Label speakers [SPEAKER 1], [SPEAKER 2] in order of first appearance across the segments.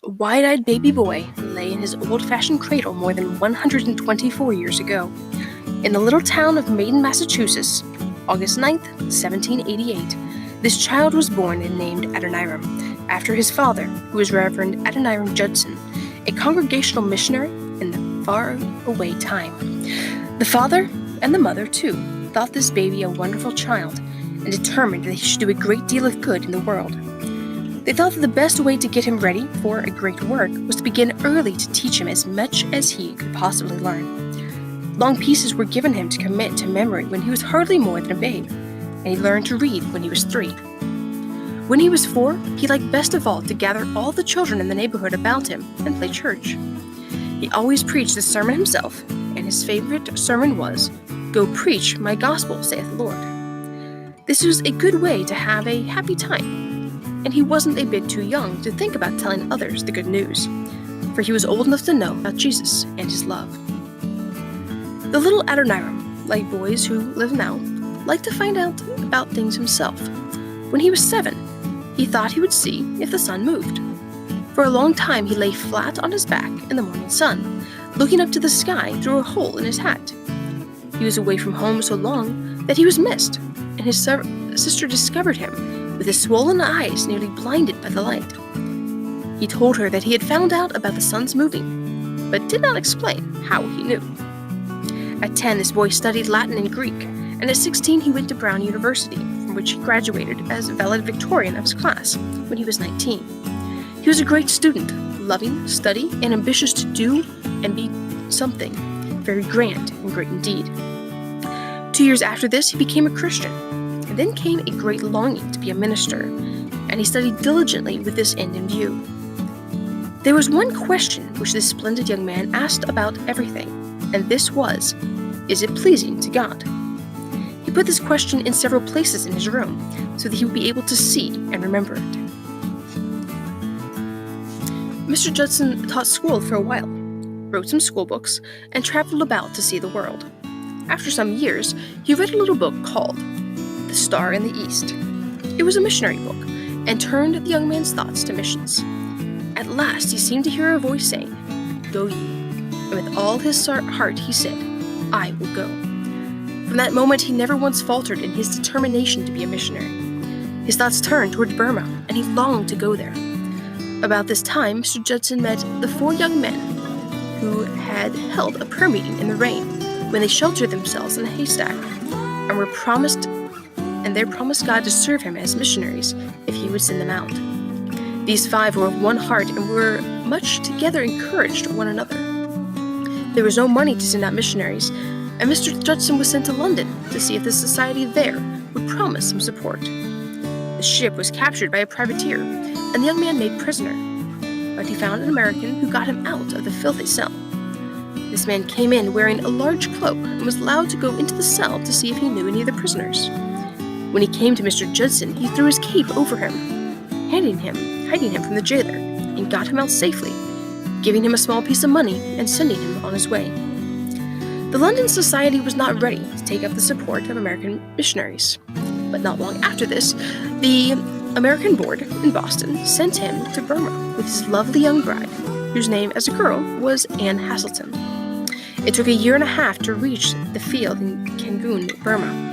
[SPEAKER 1] A wide-eyed baby boy lay in his old-fashioned cradle more than 124 years ago. In the little town of Maiden, Massachusetts, August 9th, 1788, this child was born and named Adoniram, after his father, who was Reverend Adoniram Judson, a congregational missionary in the far-away time. The father and the mother, too, thought this baby a wonderful child and determined that he should do a great deal of good in the world. They thought that the best way to get him ready for a great work was to begin early to teach him as much as he could possibly learn. Long pieces were given him to commit to memory when he was hardly more than a babe, and he learned to read when he was 3. When he was 4, he liked best of all to gather all the children in the neighborhood about him and play church. He always preached the sermon himself, and his favorite sermon was, "Go preach my gospel, saith the Lord." This was a good way to have a happy time, and he wasn't a bit too young to think about telling others the good news, for he was old enough to know about Jesus and his love. The little Adoniram, like boys who live now, liked to find out about things himself. When he was 7, he thought he would see if the sun moved. For a long time he lay flat on his back in the morning sun, looking up to the sky through a hole in his hat. He was away from home so long that he was missed, and his sister discovered him with his swollen eyes nearly blinded by the light. He told her that he had found out about the sun's moving, but did not explain how he knew. At 10, this boy studied Latin and Greek, and at 16 he went to Brown University, from which he graduated as valedictorian of his class when he was 19. He was a great student, loving study and ambitious to do and be something very grand and great indeed. 2 years after this, he became a Christian, and then came a great longing to be a minister, and he studied diligently with this end in view. There was one question which this splendid young man asked about everything, and this was, is it pleasing to God? He put this question in several places in his room, so that he would be able to see and remember it. Mr. Judson taught school for a while, wrote some school books, and traveled about to see the world. After some years, he read a little book called The Star in the East. It was a missionary book, and turned the young man's thoughts to missions. At last he seemed to hear a voice saying, "Go ye." And with all his heart he said, "I will go." From that moment he never once faltered in his determination to be a missionary. His thoughts turned toward Burma, and he longed to go there. About this time, Mr. Judson met the 4 young men who had held a prayer meeting in the rain when they sheltered themselves in a haystack, and they promised God to serve him as missionaries if he would send them out. These 5 were of one heart and were much together encouraged one another. There was no money to send out missionaries, and Mr. Judson was sent to London to see if the society there would promise some support. The ship was captured by a privateer, and the young man made prisoner, but he found an American who got him out of the filthy cell. This man came in wearing a large cloak and was allowed to go into the cell to see if he knew any of the prisoners. When he came to Mr. Judson, he threw his cape over him, hiding him from the jailer, and got him out safely, giving him a small piece of money and sending him on his way. The London Society was not ready to take up the support of American missionaries, but not long after this, the American Board in Boston sent him to Burma with his lovely young bride, whose name as a girl was Anne Haselton. It took a year and a half to reach the field in Kangun, Burma,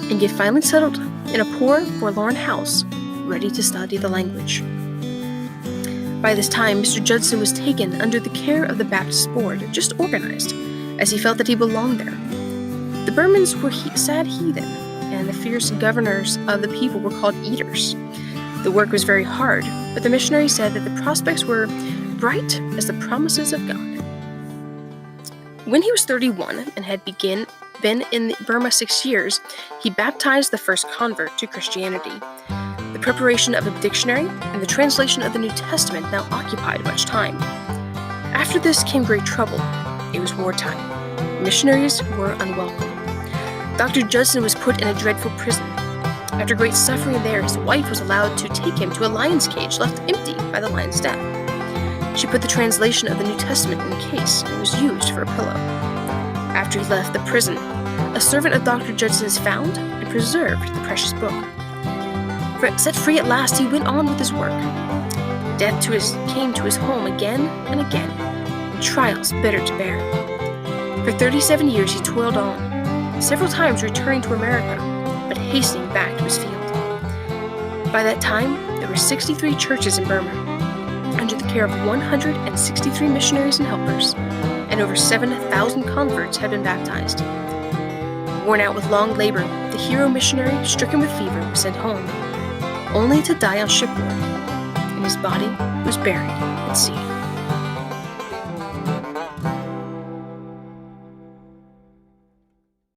[SPEAKER 1] and get finally settled in a poor, forlorn house, ready to study the language. By this time, Mr. Judson was taken under the care of the Baptist Board, just organized, as he felt that he belonged there. The Burmans were sad heathen, and the fierce governors of the people were called eaters. The work was very hard, but the missionary said that the prospects were bright as the promises of God. When he was 31 and had been in Burma 6 years, he baptized the first convert to Christianity. The preparation of a dictionary and the translation of the New Testament now occupied much time. After this came great trouble. It was wartime. Missionaries were unwelcome. Dr. Judson was put in a dreadful prison. After great suffering there, his wife was allowed to take him to a lion's cage left empty by the lion's death. She put the translation of the New Testament in a case, and it was used for a pillow. After he left the prison, a servant of Dr. Judson's found and preserved the precious book. Set free at last, he went on with his work. Came to his home again and again, and trials bitter to bear. For 37 years he toiled on, several times returning to America, but hastening back to his field. By that time, there were 63 churches in Burma, under the care of 163 missionaries and helpers, and over 7,000 converts had been baptized. Worn out with long labor, the hero missionary, stricken with fever, was sent home, only to die on shipboard, and his body was buried at sea.